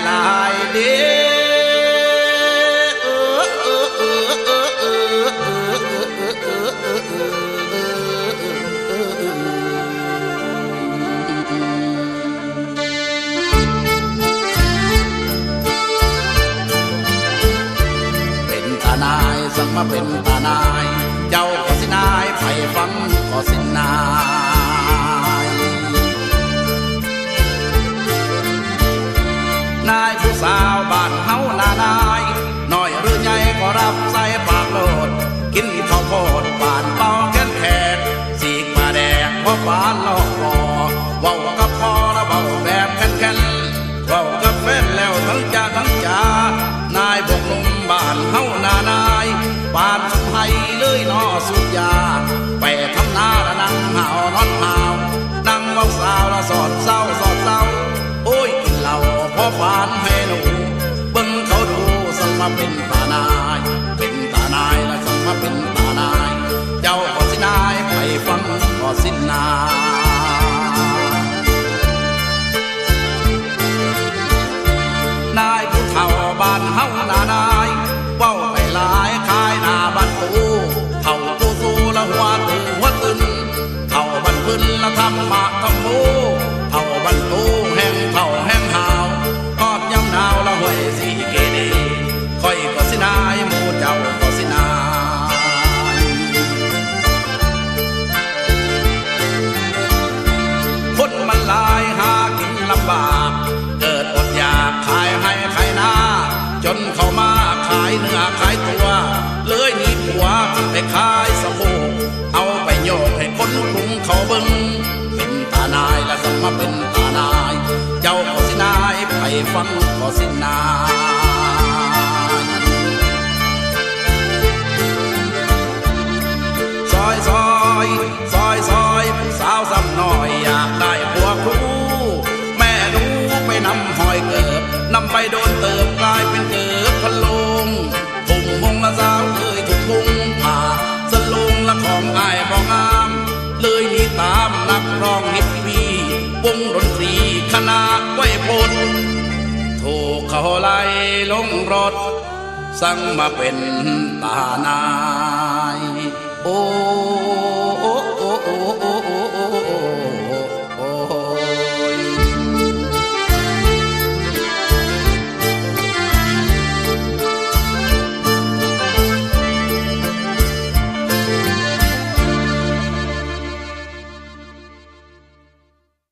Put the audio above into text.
นายเด้เป็นตานายสังมาเป็นตานายเจ้าก็สินายไผ่ฟังก็สินายนายผู้สาวบ้านเฮานานายน้อยหรือใหญ่ก็รับใส่ปากโลดกินข้าวโพดบานเป่าแกนแขกสีกมาแดกเพราะบานลอกคอเว้ากับพ่อแล้วเว้าแบบแค้นเว้ากับแฟนแล้วทั้งจ้าทั้งจ๋านายบอกหนุ่มบ้านเฮานานายบ้านสุไทยเลยนอสุดยาไปทำนาละนั่งห่าวนอนห่าวนั่งเว้าสาวละสอดเศร้าสอดเศร้าโอ้ยกินเหล้าพอบ้านให้หนูเบิ่งเขาดูสังมาเป็นตานายเป็นตานายและสังมาเป็นตานายเจ้าก็สินายไปฟังก็สินานายผู้เฒ่าบ้านเฮานายเว้าไปหลายขายหน้าบ้านตูเฒ่าผู้สู้ละหัวตื่นหัวตื่นเฒ่าบ้านพื้นละทำมาทำโมเฒ่าบ้านตูแห้งเฒ่าแห้งหาวทอดยำหนาวละห้วยสีเกดีค่อยก็สินายหมู่เจ้าก็สินายคนมันหลายหากินลำบากเกิดอดอยากขายให้ขายหน้าจนเข้ามาขายเนื้อขายตัวเลยหนีผัวไปขายสะโพกเอาไปโยกให้คนกรุงเขาเบิ่งเป็นตานายและสังมาเป็นตานายเจ้าก็สินายไปฟังก็สินายซอยซอยซอยซอยผู้สาวซ้ำหน่อยอยากได้ผัวครูแม่ดูไปนำหอยเกิบนำไปโดนเติบกลายเป็นเกิบพะโลงทุ่งมงละสาวเลยถูกพุงผ่าสลุงละของอายบ่งามเลยหนีตามนักร้องฮิตวีวงดนตรีคณะไว้พลถูกเขาไล่ลงรถสั่งมาเป็นตานายโอ้